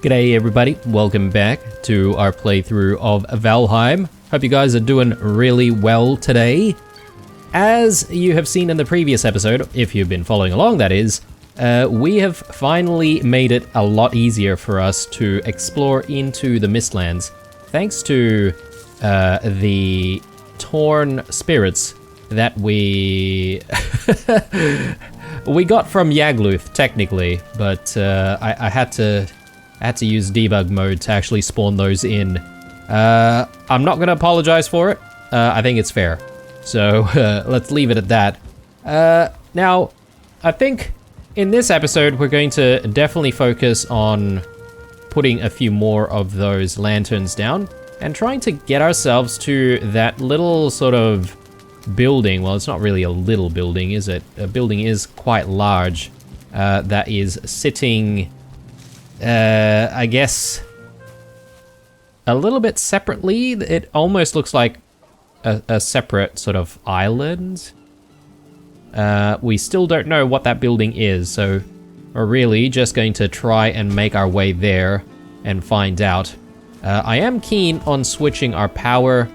G'day everybody, welcome back to our playthrough of Valheim. Hope you guys are doing really well today. As you have seen in the previous episode, if you've been following along that is, we have finally made it a lot easier for us to explore into the Mistlands, thanks to the torn spirits that we we got from Yagluth, technically, but I had to use debug mode to actually spawn those in. I'm not gonna apologize for it. I think it's fair. So let's leave it at that. Now, I think in this episode we're going to definitely focus on putting a few more of those lanterns down and trying to get ourselves to that little sort of building. Well, it's not really a little building, is it? A building is quite large. That is sitting, I guess, a little bit separately. It almost looks like a separate sort of island. We still don't know what that building is, so we're really just going to try and make our way there and find out. I am keen on switching our power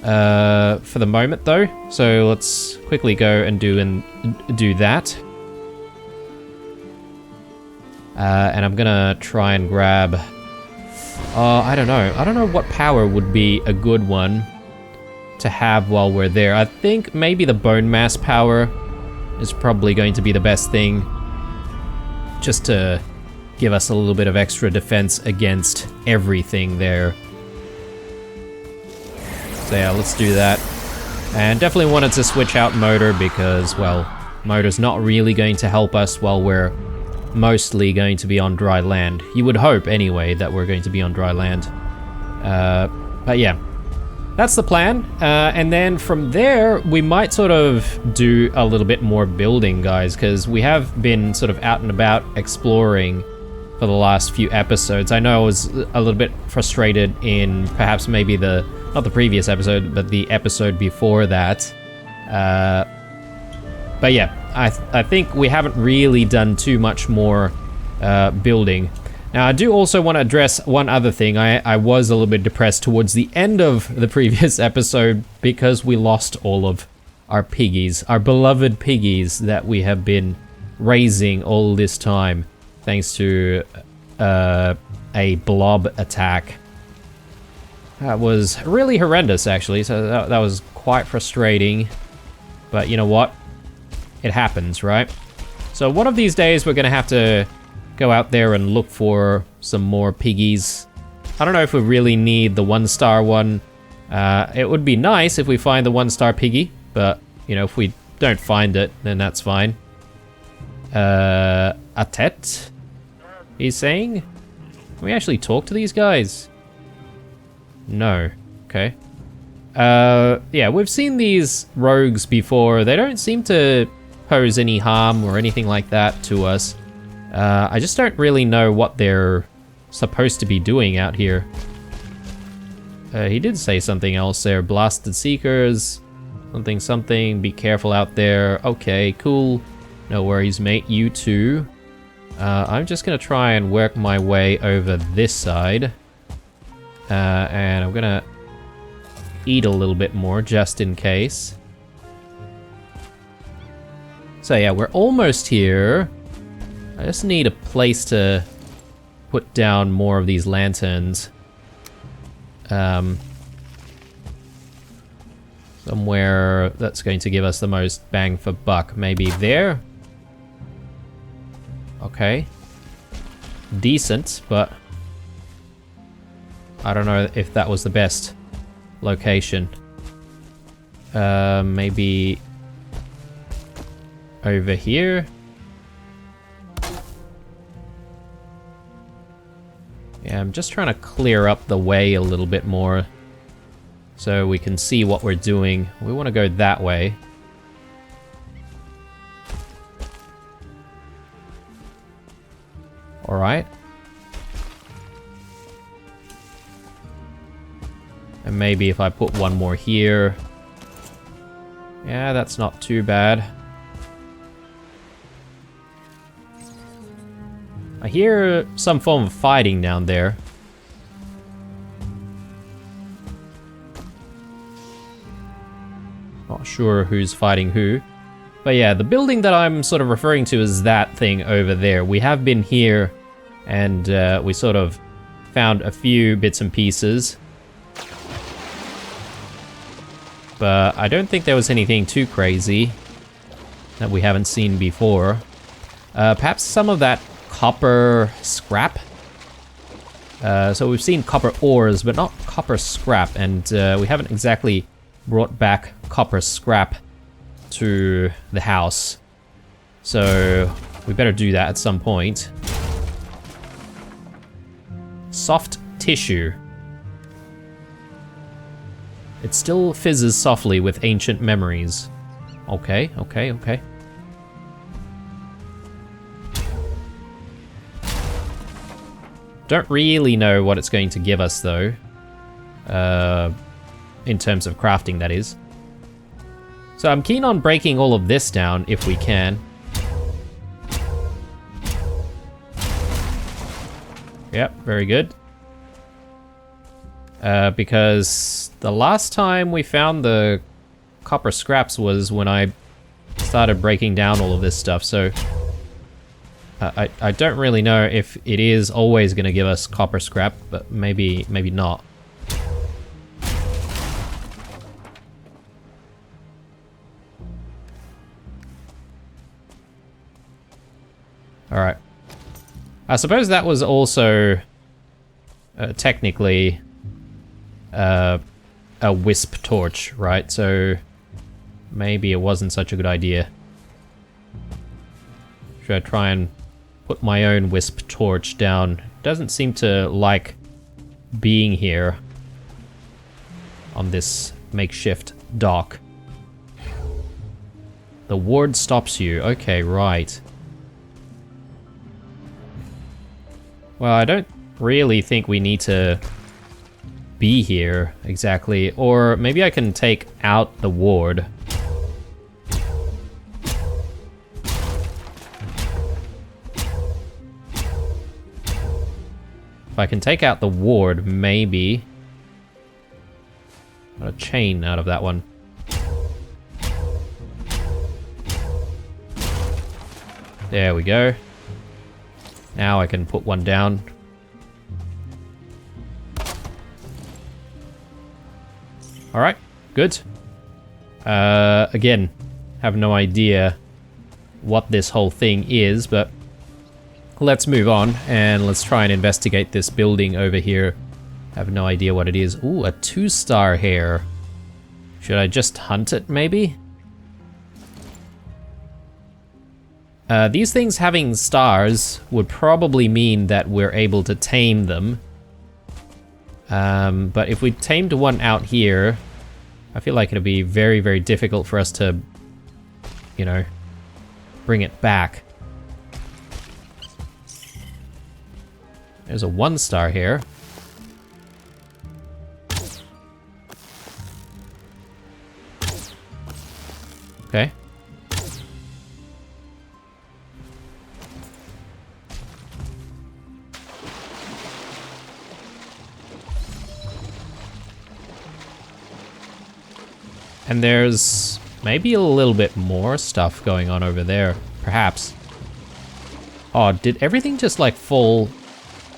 for the moment though, so let's quickly go and do that. And I'm gonna try and grab, I don't know what power would be a good one to have while we're there. I think maybe the bone mass power is probably going to be the best thing, just to give us a little bit of extra defense against everything there. So yeah, let's do that. And definitely wanted to switch out motor because, well, motor's not really going to help us while we're mostly going to be on dry land. You would hope, anyway, that we're going to be on dry land. But yeah, that's the plan. And then from there, we might sort of do a little bit more building, guys, because we have been sort of out and about exploring for the last few episodes. I know I was a little bit frustrated in perhaps maybe not the previous episode, but the episode before that. But yeah, I think we haven't really done too much more building. Now, I do also want to address one other thing. I was a little bit depressed towards the end of the previous episode because we lost all of our piggies, our beloved piggies that we have been raising all this time, thanks to a blob attack. That was really horrendous, actually, so that was quite frustrating. But you know what? It happens, right? So one of these days we're gonna have to go out there and look for some more piggies. I don't know if we really need the 1-star one. It would be nice if we find the 1-star piggy, but you know, if we don't find it, then that's fine. Atet? He's saying? Can we actually talk to these guys? No. Okay. Yeah, we've seen these rogues before. They don't seem to pose any harm or anything like that to us. I just don't really know what they're supposed to be doing out here. He did say something else there. Blasted Seekers. Something. Be careful out there. Okay, cool. No worries, mate. You too. I'm just gonna try and work my way over this side. And I'm gonna eat a little bit more just in case. So yeah, we're almost here. I just need a place to put down more of these lanterns. Somewhere that's going to give us the most bang for buck. Maybe there. Okay. Decent, but I don't know if that was the best location. Maybe over here. Yeah, I'm just trying to clear up the way a little bit more so we can see what we're doing. We want to go that way. All right. And maybe if I put one more here. Yeah, that's not too bad. I hear some form of fighting down there. Not sure who's fighting who. But yeah, the building that I'm sort of referring to is that thing over there. We have been here, and we sort of found a few bits and pieces. But I don't think there was anything too crazy that we haven't seen before. Perhaps some of that copper scrap. So we've seen copper ores, but not copper scrap, and we haven't exactly brought back copper scrap to the house. So we better do that at some point. Soft tissue. It still fizzes softly with ancient memories. Okay, okay, okay. Don't really know what it's going to give us though. In terms of crafting, that is. So I'm keen on breaking all of this down if we can. Yep, very good. Because the last time we found the copper scraps was when I started breaking down all of this stuff, so I don't really know if it is always going to give us copper scrap, but maybe not. Alright. I suppose that was also technically a wisp torch, right? So maybe it wasn't such a good idea. Should I try and put my own wisp torch down? Doesn't seem to like being here on this makeshift dock. The ward stops you. Okay, right. Well, I don't really think we need to be here exactly, or maybe I can take out the ward. If I can take out the ward, maybe. Got a chain out of that one. There we go. Now I can put one down. Alright, good. Again, have no idea what this whole thing is, but let's move on and let's try and investigate this building over here. Have no idea what it is. Ooh, a 2-star hair. Should I just hunt it, maybe? These things having stars would probably mean that we're able to tame them. But if we tamed one out here, I feel like it'd be very, very difficult for us to, you know, bring it back. There's a 1-star here. Okay. And there's maybe a little bit more stuff going on over there, perhaps. Oh, did everything just like fall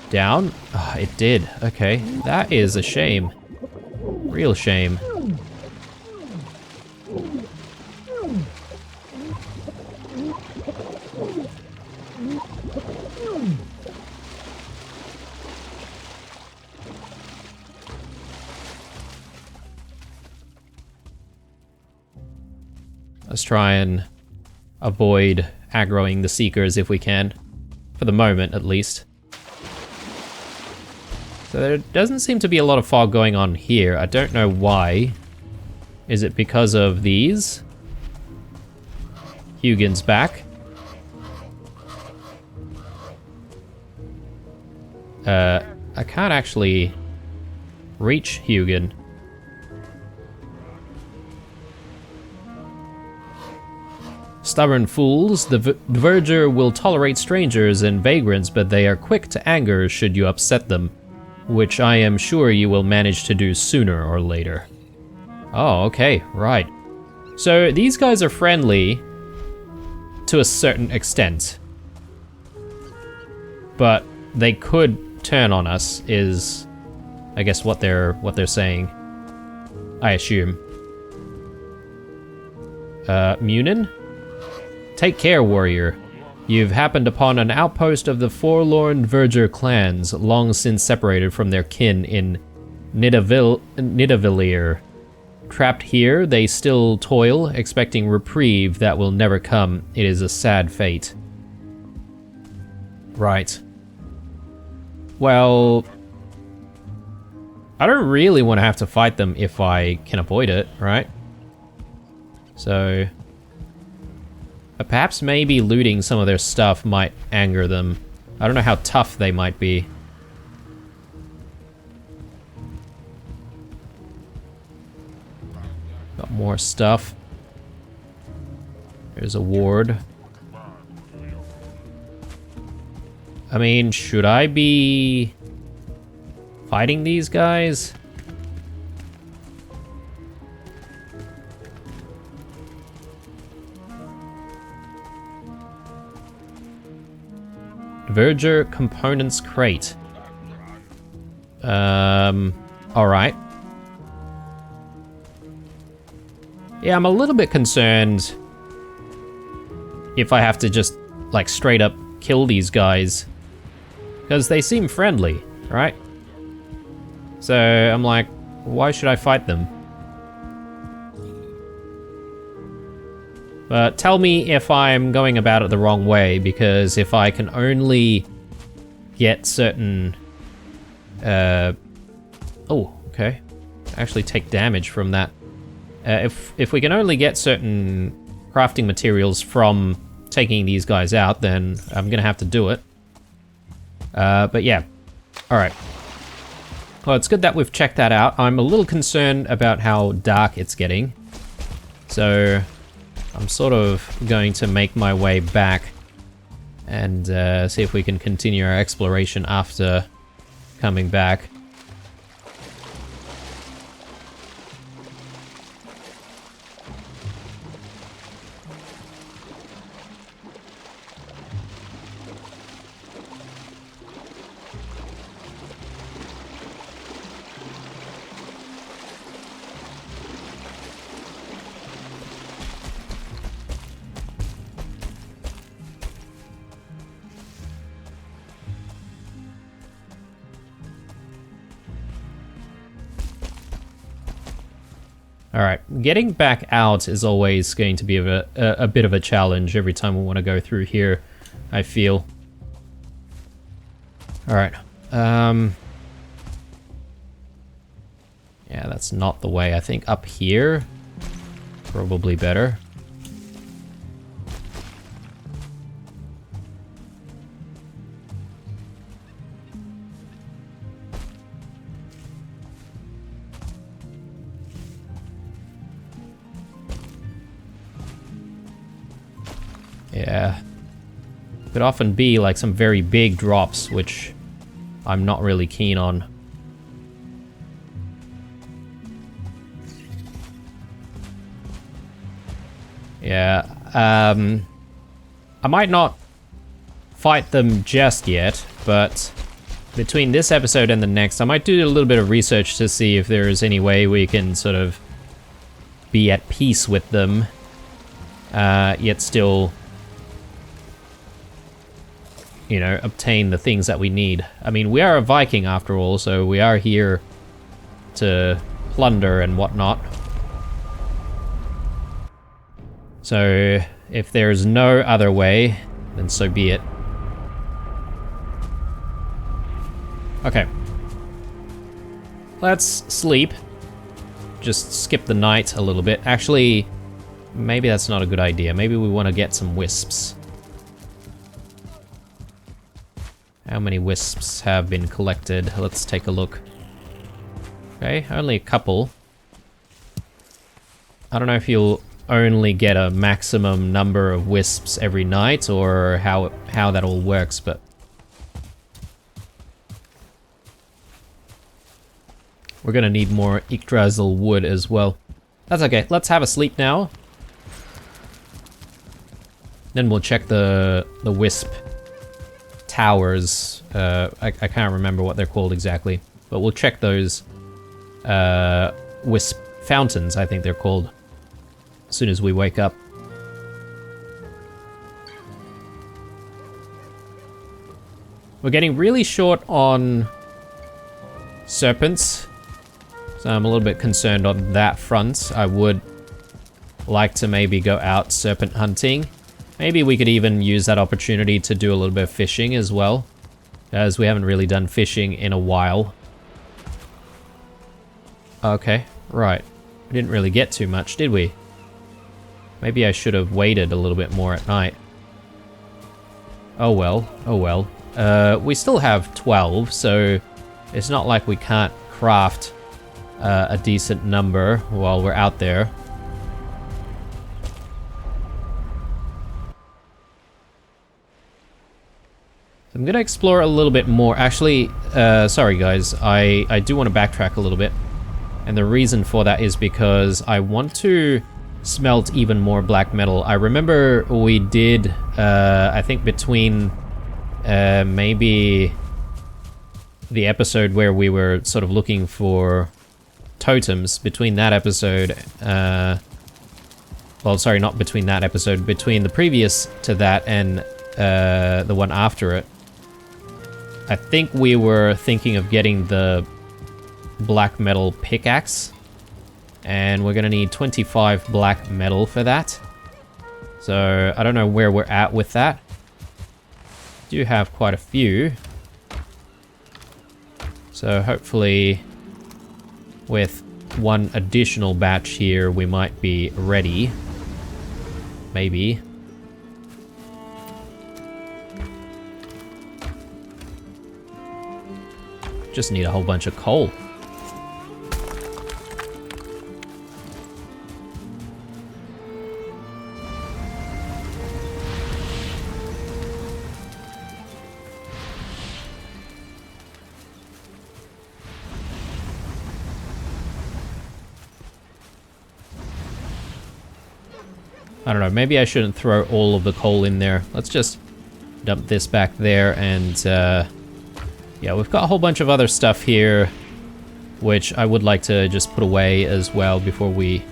down? Oh, it did. Okay, that is a shame. Real shame. Let's try and avoid aggroing the Seekers if we can. For the moment, at least. So there doesn't seem to be a lot of fog going on here. I don't know why. Is it because of these? Hugin's back. I can't actually reach Hugin. Stubborn fools, the Dvergr will tolerate strangers and vagrants, but they are quick to anger should you upset them, which I am sure you will manage to do sooner or later. Oh, okay, right. So these guys are friendly to a certain extent, but they could turn on us, is I guess what they're saying, I assume. Munin? Take care, warrior. You've happened upon an outpost of the forlorn Dvergr clans, long since separated from their kin in Nidavellir. Trapped here, they still toil, expecting reprieve that will never come. It is a sad fate. Right. Well, I don't really want to have to fight them if I can avoid it, right? So, perhaps maybe looting some of their stuff might anger them. I don't know how tough they might be. Got more stuff. There's a ward. I mean, should I be fighting these guys? Dvergr components crate. Alright. Yeah, I'm a little bit concerned if I have to just, like, straight up kill these guys. Because they seem friendly, right? So, I'm like, why should I fight them? But tell me if I'm going about it the wrong way, because if I can only get certain... oh, okay. Actually take damage from that. If we can only get certain crafting materials from taking these guys out, then I'm gonna have to do it. But yeah. Alright. Well, it's good that we've checked that out. I'm a little concerned about how dark it's getting. So... I'm sort of going to make my way back and see if we can continue our exploration after coming back. Alright, getting back out is always going to be a bit of a challenge every time we want to go through here, I feel. Alright, yeah, that's not the way. I think up here, probably better. Yeah. Could often be like some very big drops, which I'm not really keen on. Yeah, I might not fight them just yet, but between this episode and the next, I might do a little bit of research to see if there is any way we can sort of be at peace with them, yet still, you know, obtain the things that we need. I mean, we are a Viking after all, so we are here to plunder and whatnot. So, if there's no other way, then so be it. Okay. Let's sleep. Just skip the night a little bit. Actually, maybe that's not a good idea. Maybe we want to get some wisps. How many wisps have been collected? Let's take a look. Okay, only a couple. I don't know if you'll only get a maximum number of wisps every night, or how that all works, but we're gonna need more Yggdrasil wood as well. That's okay. Let's have a sleep now. Then we'll check the wisp towers. I can't remember what they're called exactly, but we'll check those wisp fountains, I think they're called, as soon as we wake up. We're getting really short on serpents, so I'm a little bit concerned on that front. I would like to maybe go out serpent hunting. Maybe we could even use that opportunity to do a little bit of fishing as well, as we haven't really done fishing in a while. Okay, right. We didn't really get too much, did we? Maybe I should have waited a little bit more at night. Oh well, oh well. We still have 12, so it's not like we can't craft a decent number while we're out there. So I'm gonna explore a little bit more. Actually, sorry guys, I do want to backtrack a little bit. And the reason for that is because I want to smelt even more black metal. I remember we did, I think between maybe the episode where we were sort of looking for totems, between that episode, well, sorry, not between that episode, between the previous to that and the one after it, I think we were thinking of getting the black metal pickaxe, and we're gonna need 25 black metal for that. So I don't know where we're at with that. Do have quite a few, so hopefully with one additional batch here we might be ready. Maybe. Just need a whole bunch of coal. I don't know, maybe I shouldn't throw all of the coal in there. Let's just dump this back there, and yeah, we've got a whole bunch of other stuff here, which I would like to just put away as well before we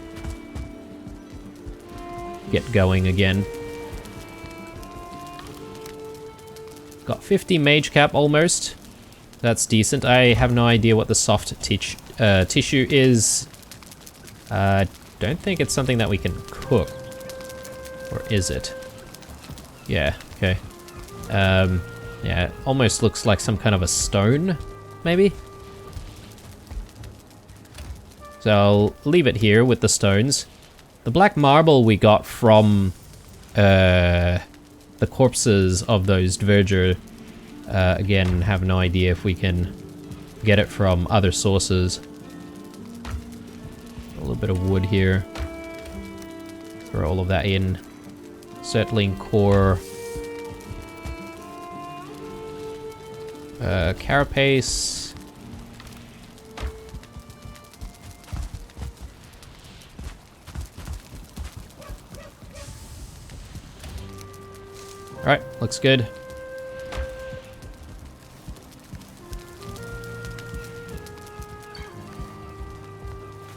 get going again. Got 50 mage cap almost. That's decent. I have no idea what the soft tissue is. Don't think it's something that we can cook. Or is it? Yeah, okay. Yeah, it almost looks like some kind of a stone, maybe? So I'll leave it here with the stones. The black marble we got from the corpses of those Dvergr. Again, have no idea if we can get it from other sources. A little bit of wood here. Throw all of that in. Settling core. Carapace. Alright, looks good.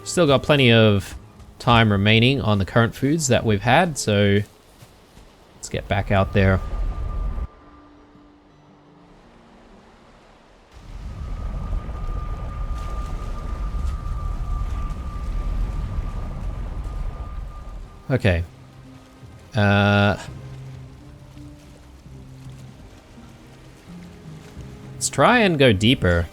Still got plenty of time remaining on the current foods that we've had, so let's get back out there. Okay. Let's try and go deeper.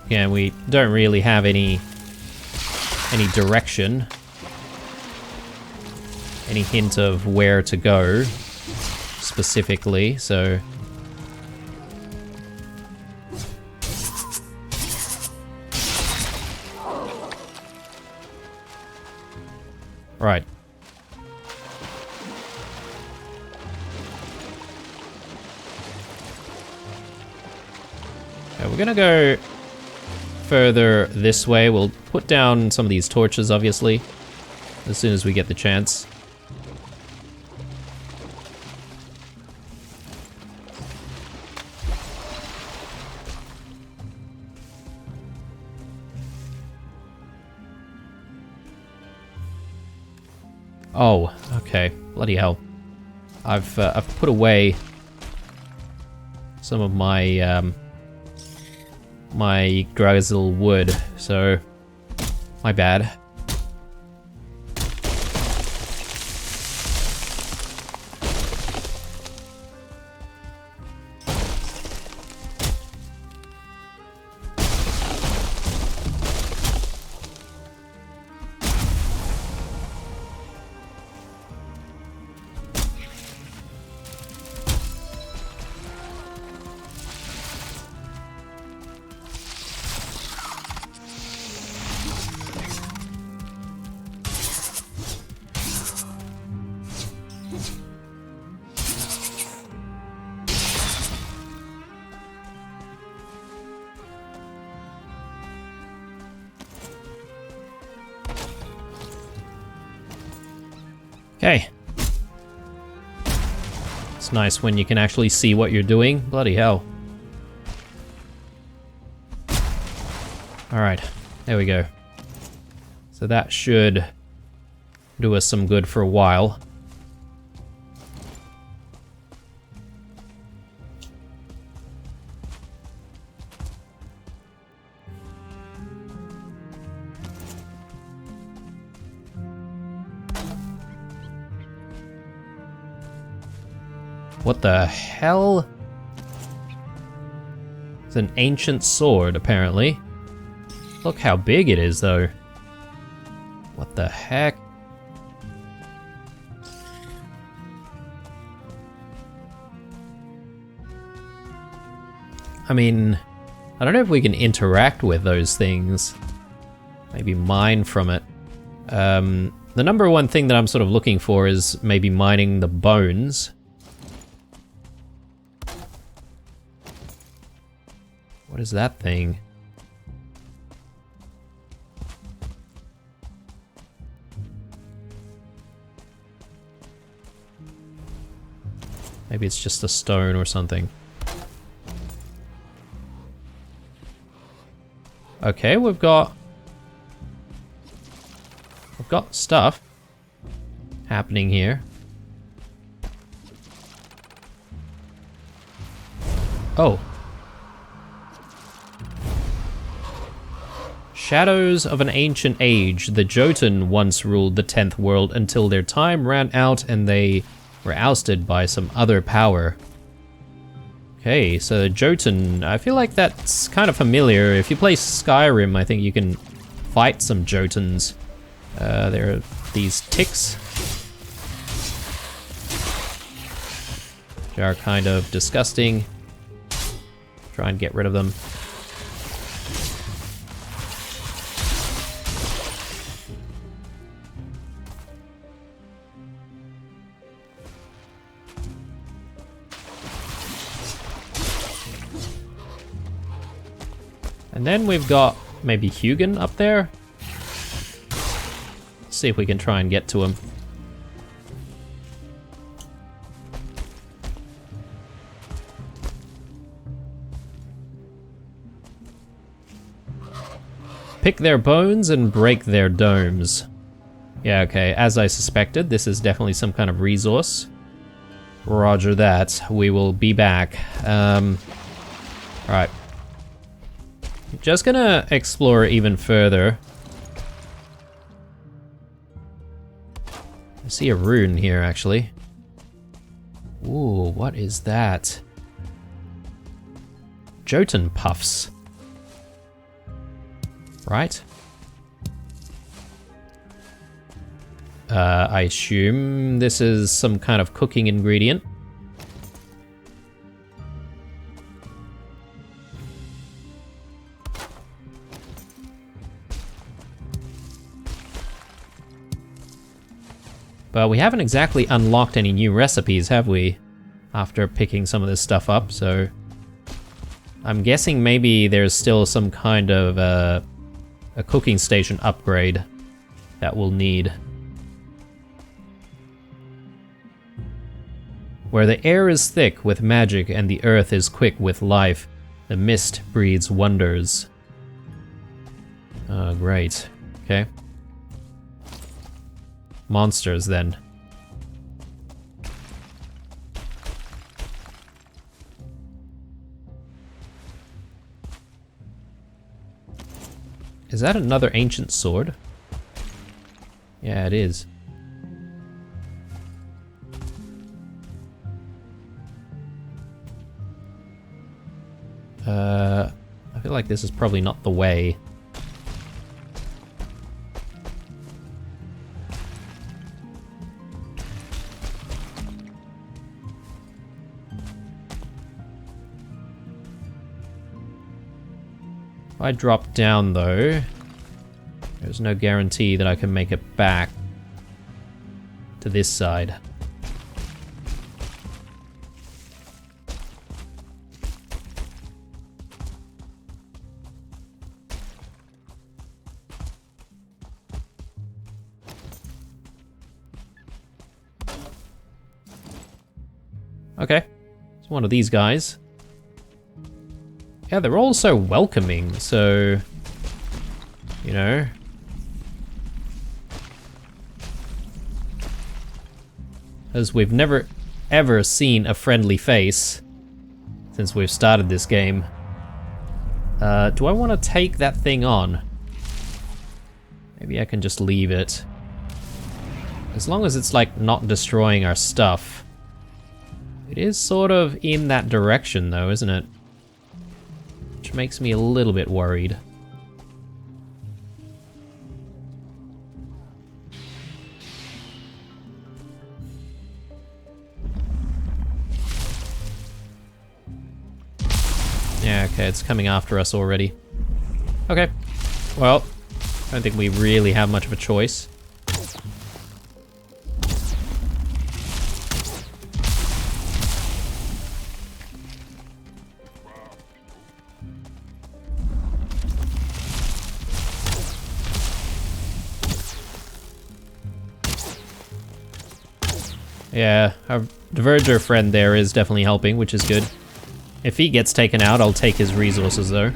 Yeah, we don't really have any direction, any hint of where to go specifically, so Right. Okay, we're gonna go further this way. We'll put down some of these torches, obviously, as soon as we get the chance. Oh, okay. Bloody hell. I've put away some of my my Grazel wood, so my bad. Okay. It's nice when you can actually see what you're doing. Bloody hell. Alright, there we go. So that should do us some good for a while. What the hell? It's an ancient sword, apparently. Look how big it is, though. What the heck? I mean, I don't know if we can interact with those things. Maybe mine from it. The number one thing that I'm sort of looking for is maybe mining the bones. What is that thing? Maybe it's just a stone or something. Okay, we've got stuff happening here. Oh. Shadows of an ancient age. The Jotun once ruled the 10th world until their time ran out and they were ousted by some other power. Okay, so Jotun, I feel like that's kind of familiar. If you play Skyrim, I think you can fight some Jotuns. There are these ticks, which are kind of disgusting. Try and get rid of them. And then we've got maybe Hugin up there. Let's see if we can try and get to him. Pick their bones and break their domes. Yeah, okay, as I suspected, this is definitely some kind of resource. Roger that. We will be back. Alright. Just gonna explore even further. I see a rune here, actually. Ooh, what is that? Jotun puffs. Right? I assume this is some kind of cooking ingredient. But we haven't exactly unlocked any new recipes, have we? After picking some of this stuff up, so... I'm guessing maybe there's still some kind of a cooking station upgrade that we'll need. Where the air is thick with magic and the earth is quick with life, the mist breeds wonders. Oh, great. Okay. Monsters, then. Is that another ancient sword? Yeah, it is. I feel like this is probably not the way. If I drop down though, there's no guarantee that I can make it back to this side. Okay, it's one of these guys. Yeah, they're all so welcoming, so... You know... As we've never, ever seen a friendly face since we've started this game. Do I want to take that thing on? Maybe I can just leave it. As long as it's, like, not destroying our stuff. It is sort of in that direction, though, isn't it? Which makes me a little bit worried. Yeah, okay, it's coming after us already. Okay, well, I don't think we really have much of a choice. Yeah, our Dvergr friend there is definitely helping, which is good. If he gets taken out, I'll take his resources though.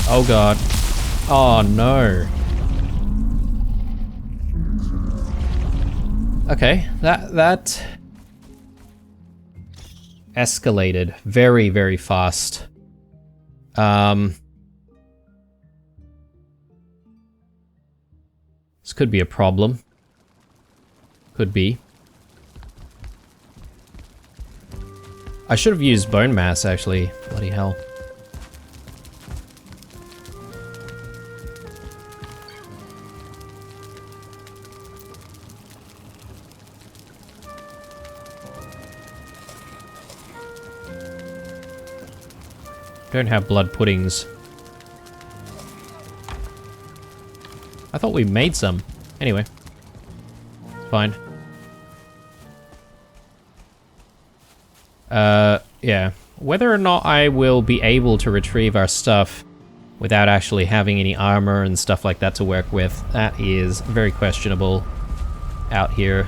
Oh god. Oh no. Okay, that escalated very, very fast. This could be a problem. Could be. I should have used bone mass, actually. Bloody hell. Don't have blood puddings. I thought we made some. Anyway. Fine. Yeah. Whether or not I will be able to retrieve our stuff without actually having any armor and stuff like that to work with, that is very questionable out here.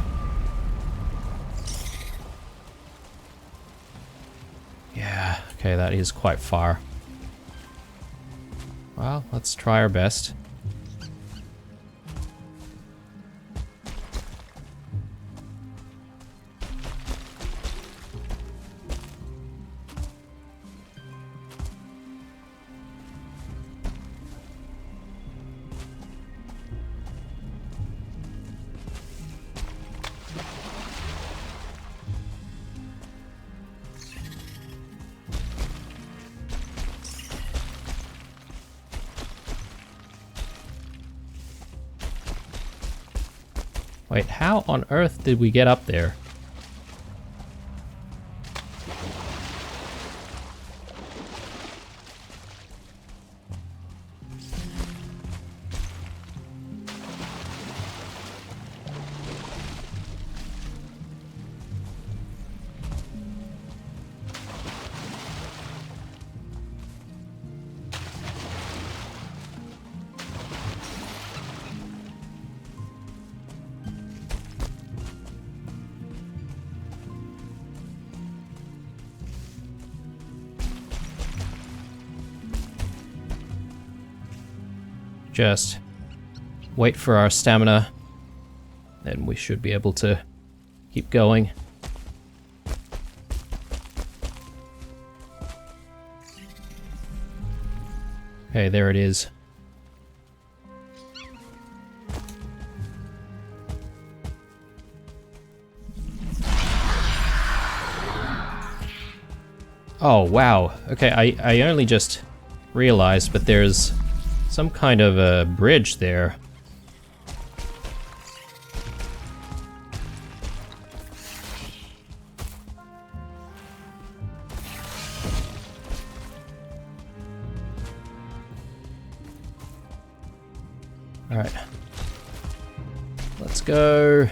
Yeah, okay, that is quite far. Well, let's try our best. Wait, how on earth did we get up there? Just wait for our stamina, then we should be able to keep going. Okay, there it is. Oh, wow. Okay, I only just realized, but there's some kind of a bridge there. All right. Let's go.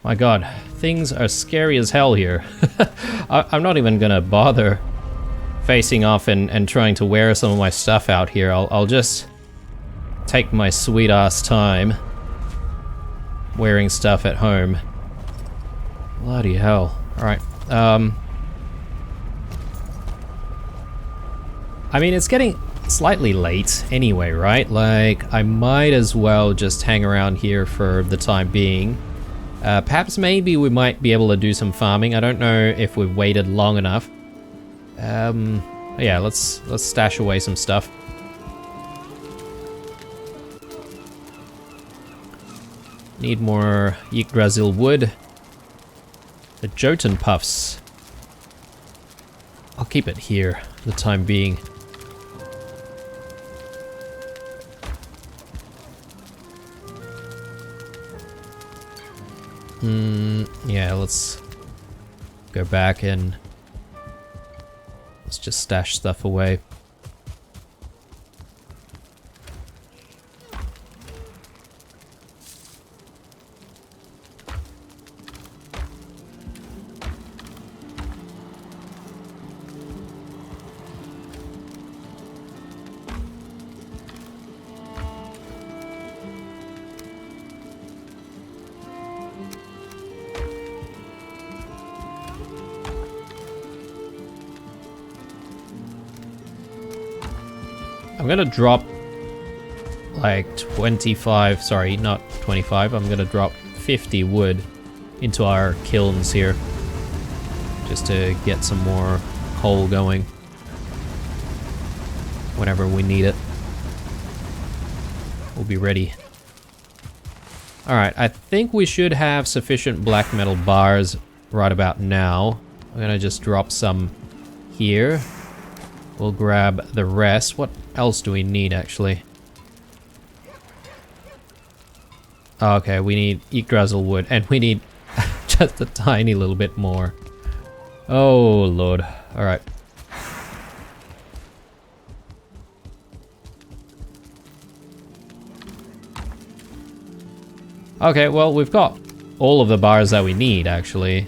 My god, things are scary as hell here. I'm not even gonna bother facing off and trying to wear some of my stuff out here. I'll just take my sweet ass time wearing stuff at home. Bloody hell. Alright, I mean, it's getting slightly late anyway, right? Like, I might as well just hang around here for the time being. Perhaps maybe we might be able to do some farming. I don't know if we've waited long enough. Yeah, let's stash away some stuff. Need more Yggdrasil wood. The Jotun puffs. I'll keep it here for the time being. Yeah, let's go back and let's just stash stuff away. I'm gonna drop like 25, sorry, not 25, I'm gonna drop 50 wood into our kilns here just to get some more coal going whenever we need it. We'll be ready. Alright, I think we should have sufficient black metal bars right about now. I'm gonna just drop some here. We'll grab the rest. What else do we need, actually? Okay, we need Yggdrasil wood, and we need just a tiny little bit more. Oh, Lord. Alright. Okay, well, we've got all of the bars that we need, actually.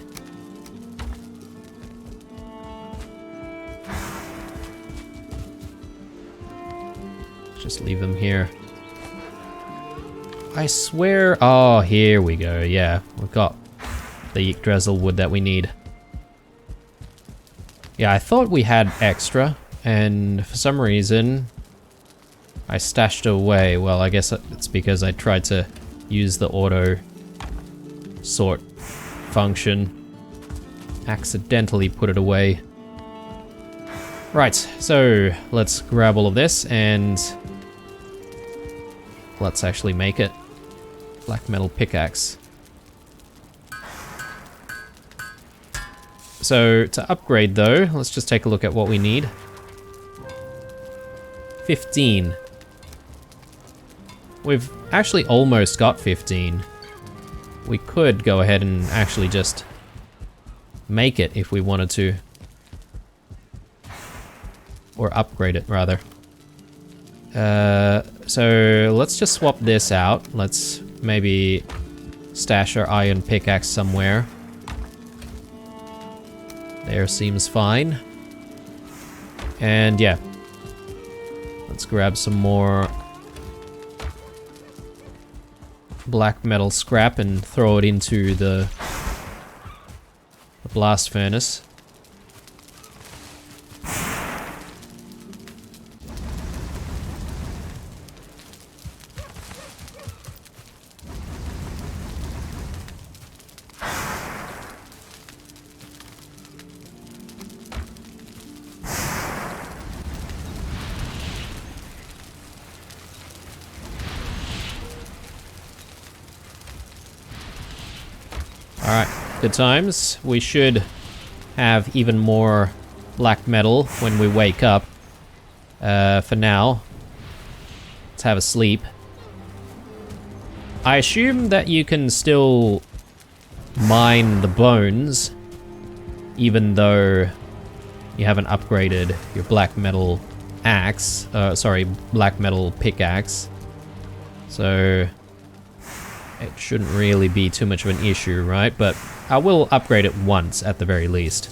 Just leave them here. I swear... Oh, here we go. Yeah, we've got the Yggdrasil wood that we need. Yeah, I thought we had extra, and for some reason I stashed it away. Well, I guess it's because I tried to use the auto sort function. Accidentally put it away. Right, so let's grab all of this and let's actually make it. Black metal pickaxe. So to upgrade though, let's just take a look at what we need. 15. We've actually almost got 15. We could go ahead and actually just make it if we wanted to. Or upgrade it, rather. So let's just swap this out. Let's maybe stash our iron pickaxe somewhere. There seems fine. And yeah. Let's grab some more black metal scrap and throw it into the blast furnace. Alright, good times. We should have even more black metal when we wake up. For now, let's have a sleep. I assume that you can still mine the bones, even though you haven't upgraded your black metal axe. Black metal pickaxe. So it shouldn't really be too much of an issue, right? But I will upgrade it once at the very least.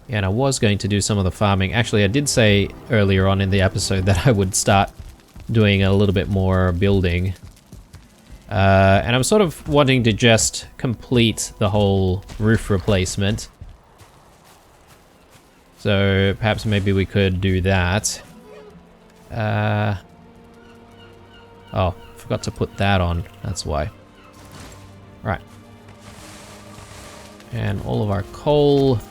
Yeah, and I was going to do some of the farming. Actually, I did say earlier on in the episode that I would start doing a little bit more building. And I'm sort of wanting to just complete the whole roof replacement. So perhaps maybe we could do that. Oh, forgot to put that on. That's why. Right. And all of our coal. Do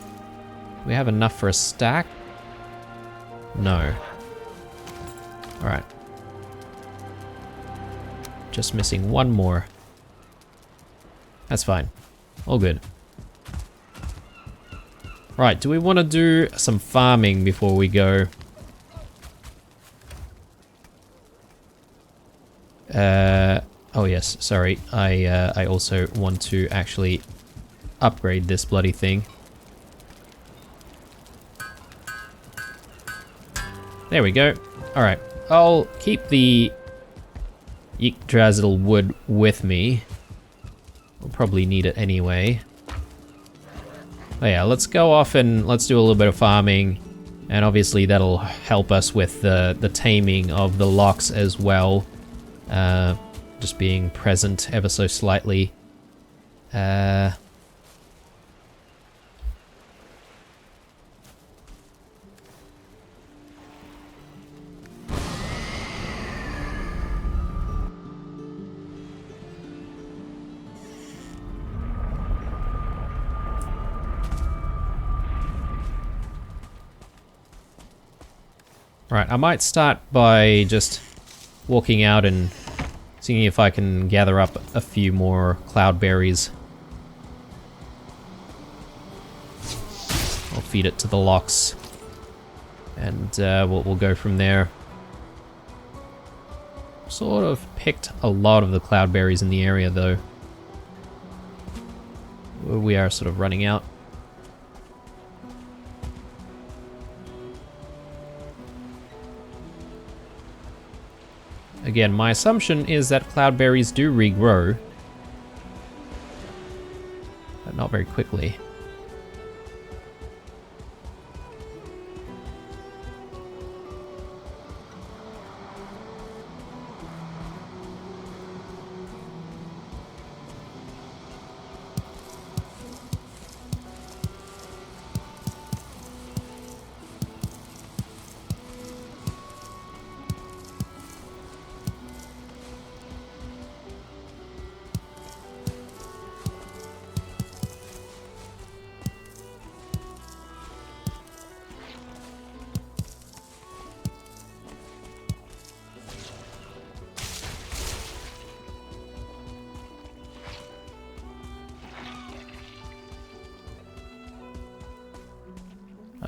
we have enough for a stack? No. Alright. Just missing one more. That's fine. All good. Right, do we want to do some farming before we go? Oh yes, sorry. I also want to actually upgrade this bloody thing. There we go. Alright, I'll keep the Yggdrasil wood with me. We'll probably need it anyway. Oh yeah, let's go off and let's do a little bit of farming. And obviously that'll help us with the taming of the locks as well. Just being present ever so slightly. Right, I might start by just walking out and seeing if I can gather up a few more cloudberries. I'll feed it to the locks, and we'll go from there. Sort of picked a lot of the cloudberries in the area, though. We are sort of running out. Again, my assumption is that cloudberries do regrow, but not very quickly.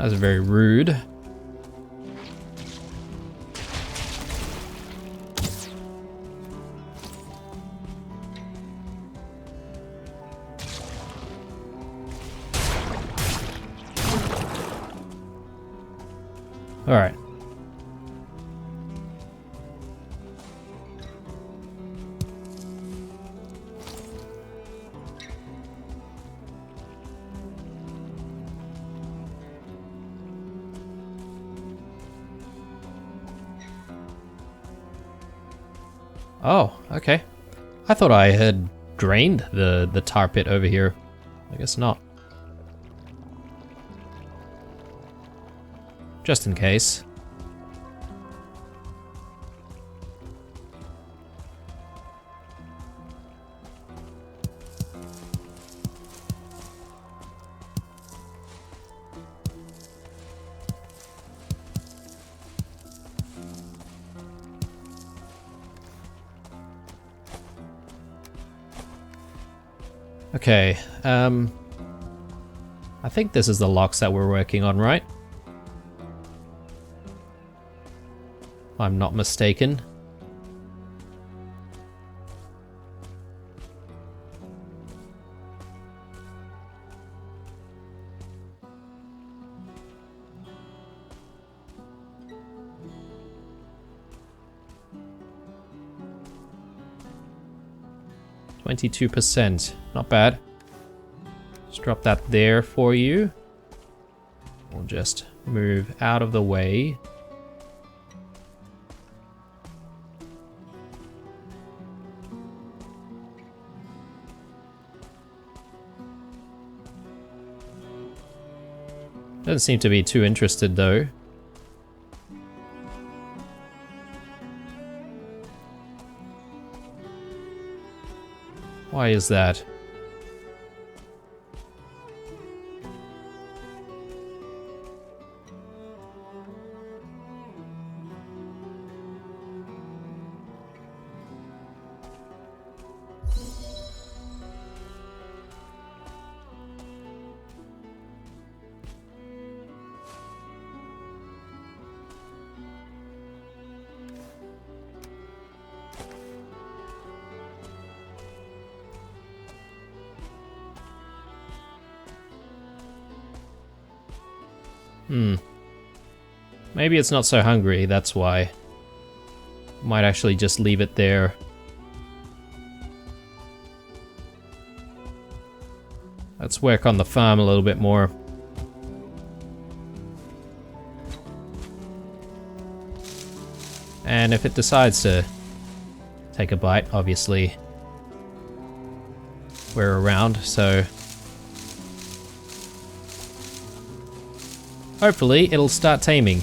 That's very rude. Alright. Oh, okay. I thought I had drained the tar pit over here. I guess not. Just in case. Okay, I think this is the locks that we're working on, right? If I'm not mistaken. %, not bad. Just drop that there for you. We'll just move out of the way. Doesn't seem to be too interested though. Why is that? Maybe it's not so hungry, that's why. Might actually just leave it there. Let's work on the farm a little bit more. And if it decides to take a bite, obviously we're around, so hopefully it'll start taming.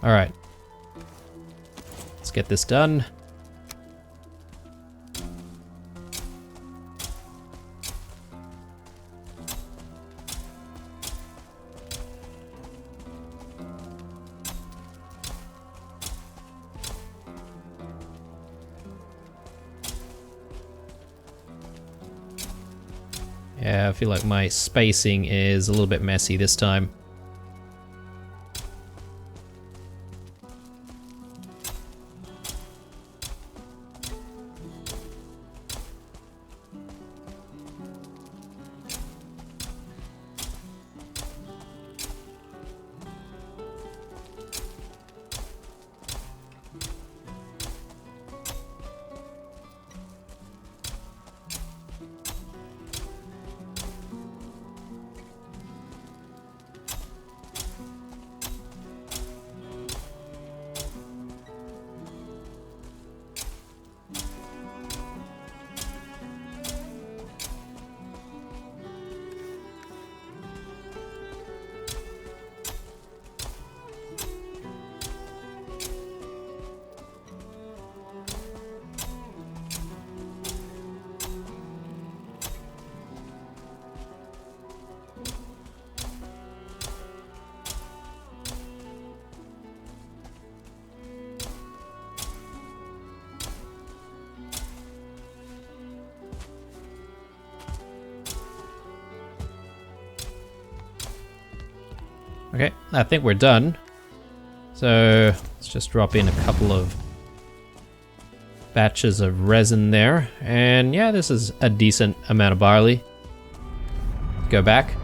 Alright. Let's get this done. Yeah, I feel like my spacing is a little bit messy this time. Okay, I think we're done. So let's just drop in a couple of batches of resin there. And yeah, this is a decent amount of barley. Go back.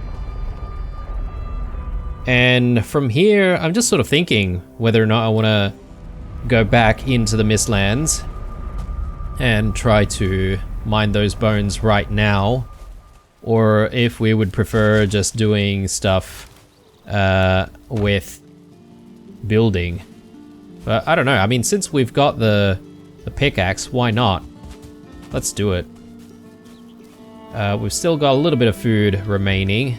And from here, I'm just sort of thinking whether or not I want to go back into the Mistlands and try to mine those bones right now, or if we would prefer just doing stuff with building. But I don't know, I mean, since we've got the pickaxe, why not? Let's do it. We've still got a little bit of food remaining.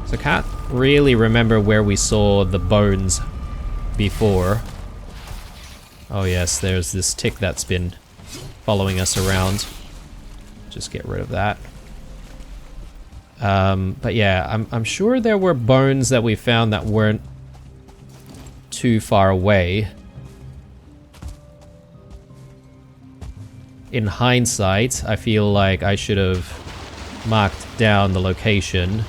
So I can't really remember where we saw the bones before. Oh yes, there's this tick that's been following us around. Just get rid of that. But yeah, I'm sure there were bones that we found that weren't too far away. In hindsight, I feel like I should have marked down the location.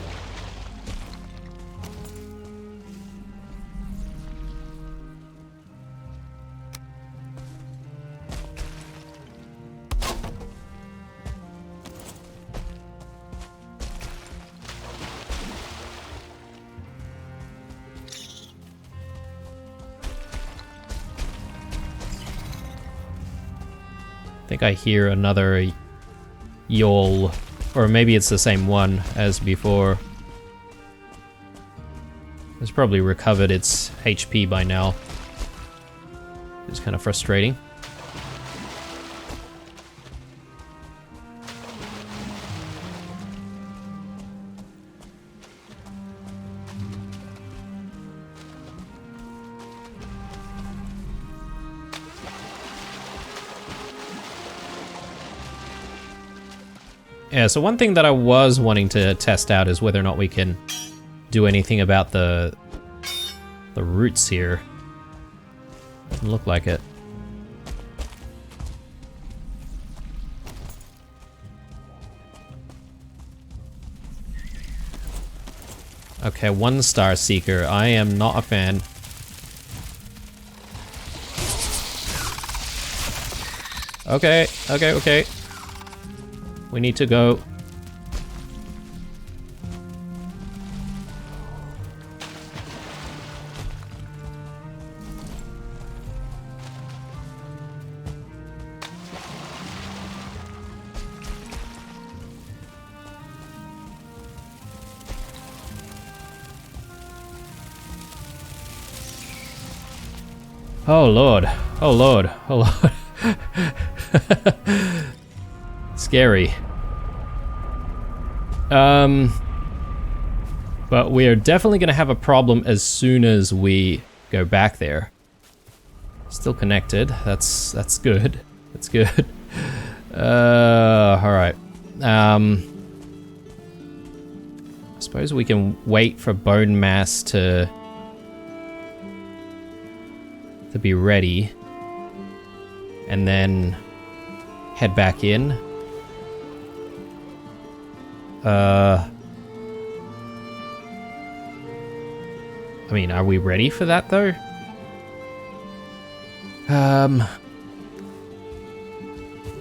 I think I hear another yawl, or maybe it's the same one as before. It's probably recovered its HP by now. It's kind of frustrating. Yeah, so one thing that I was wanting to test out is whether or not we can do anything about the roots here. Doesn't look like it. Okay, 1-star seeker. I am not a fan. Okay, okay, okay. We need to go. Oh Lord, oh Lord, oh Lord. Scary. But we are definitely going to have a problem as soon as we go back there. Still connected. That's good. That's good. All right. I suppose we can wait for bone mass to be ready, and then head back in. I mean, are we ready for that though?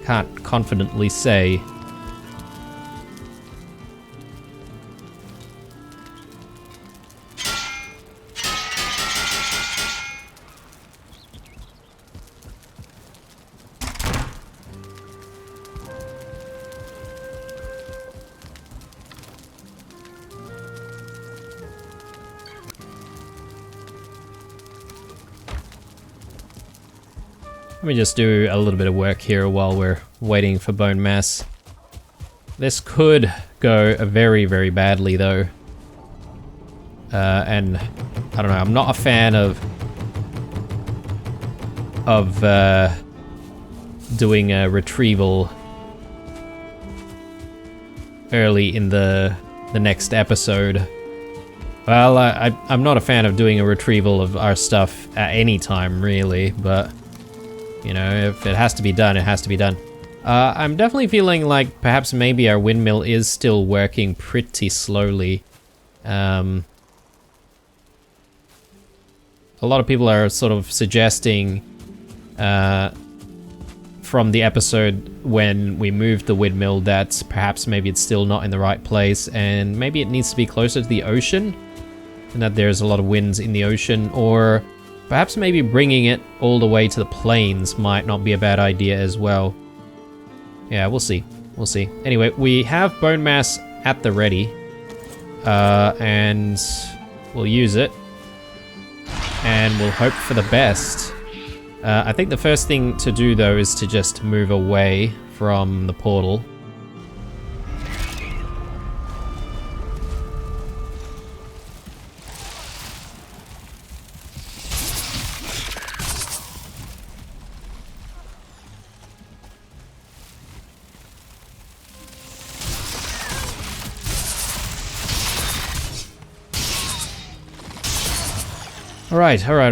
Can't confidently say. Let me just do a little bit of work here while we're waiting for bone mass. This could go very, very badly though. And I don't know, I'm not a fan of doing a retrieval early in the next episode. Well, I'm not a fan of doing a retrieval of our stuff at any time really, but you know, if it has to be done, it has to be done. I'm definitely feeling like perhaps maybe our windmill is still working pretty slowly. A lot of people are sort of suggesting from the episode when we moved the windmill that perhaps maybe it's still not in the right place and maybe it needs to be closer to the ocean and that there's a lot of winds in the ocean, or perhaps maybe bringing it all the way to the plains might not be a bad idea as well. Yeah, we'll see. We'll see. Anyway, we have bone mass at the ready, and we'll use it, and we'll hope for the best. I think the first thing to do, though, is to just move away from the portal. Alright. I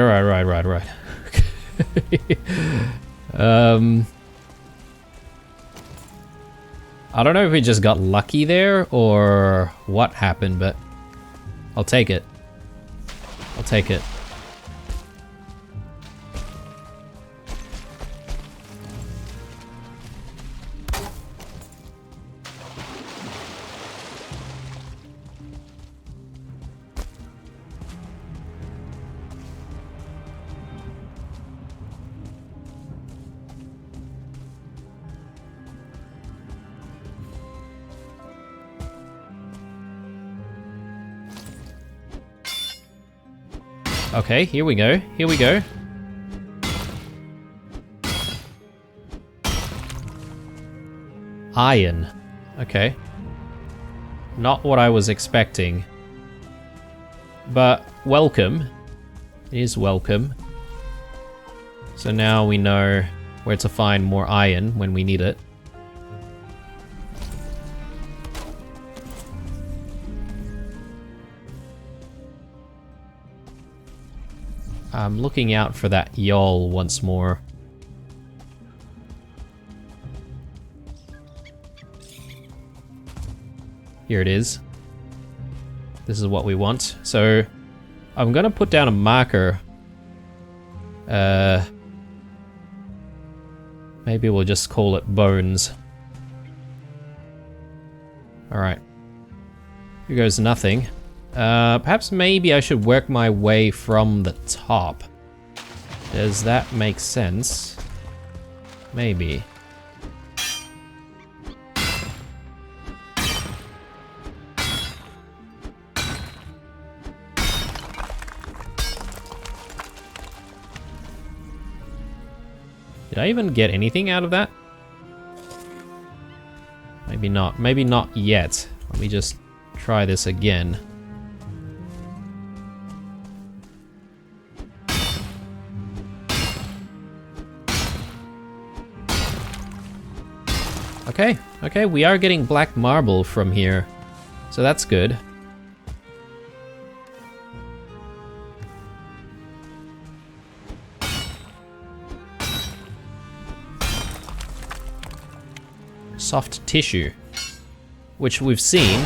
don't know if we just got lucky there or what happened, but I'll take it. I'll take it. Okay, here we go. Here we go. Iron. Okay. Not what I was expecting. But welcome. It is welcome. So now we know where to find more iron when we need it. I'm looking out for that yawl once more. Here it is. This is what we want. So I'm gonna put down a marker. Maybe we'll just call it bones. Alright. Here goes nothing. Perhaps maybe I should work my way from the top. Does that make sense? Maybe. Did I even get anything out of that? Maybe not. Maybe not yet. Let me just try this again. Okay, we are getting black marble from here, so that's good. Soft tissue, which we've seen.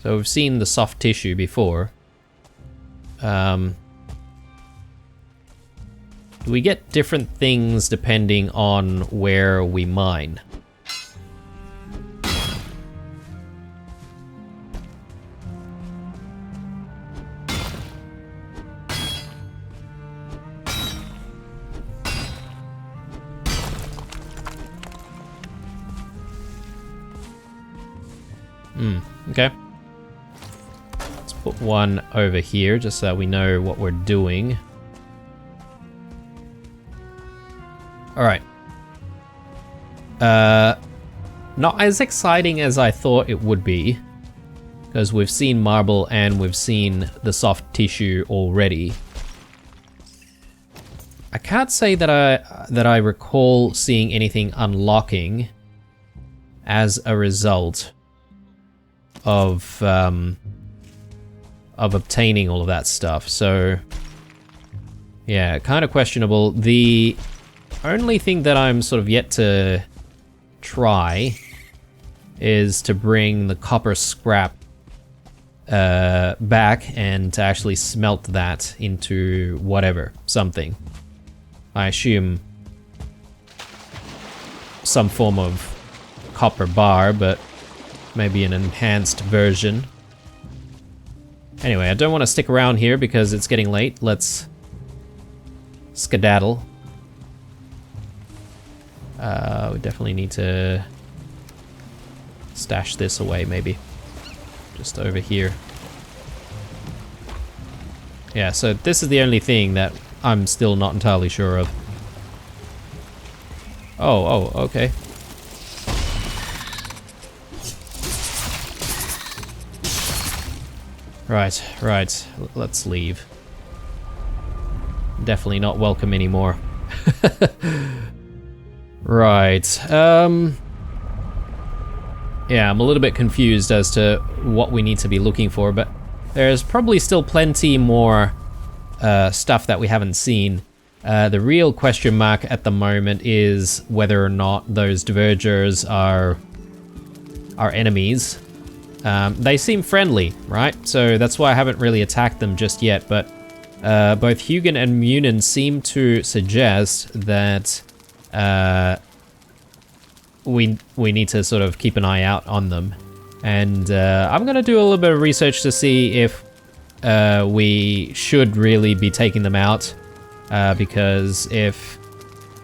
So we've seen the soft tissue before. We get different things depending on where we mine. Okay. Let's put one over here just so we know what we're doing. Alright. Not as exciting as I thought it would be, because we've seen marble and we've seen the soft tissue already. I can't say that I recall seeing anything unlocking as a result of obtaining all of that stuff, so Yeah, kind of questionable. The only thing that I'm sort of yet to try is to bring the copper scrap back and to actually smelt that into whatever, something. I assume some form of copper bar, but maybe an enhanced version. Anyway, I don't want to stick around here because it's getting late. Let's skedaddle. We definitely need to stash this away, maybe. Just over here. Yeah, so this is the only thing that I'm still not entirely sure of. Oh, okay. Right. Let's leave. Definitely not welcome anymore. Right. Yeah, I'm a little bit confused as to what we need to be looking for, but there's probably still plenty more stuff that we haven't seen. The real question mark at the moment is whether or not those Dvergrs are our enemies. They seem friendly, right? So that's why I haven't really attacked them just yet, but both Hugin and Munin seem to suggest that we need to sort of keep an eye out on them. And I'm gonna do a little bit of research to see if we should really be taking them out, because if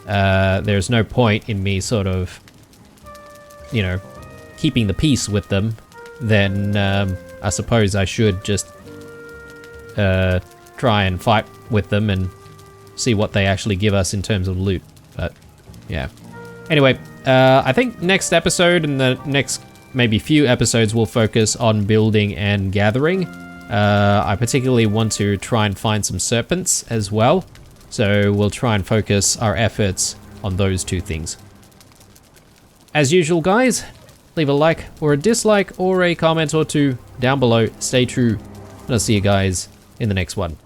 there's no point in me sort of, you know, keeping the peace with them, then I suppose I should just try and fight with them and see what they actually give us in terms of loot. But yeah. Anyway, I think next episode and the next maybe few episodes will focus on building and gathering. I particularly want to try and find some serpents as well. So we'll try and focus our efforts on those two things. As usual, guys, leave a like or a dislike or a comment or two down below. Stay true, and I'll see you guys in the next one.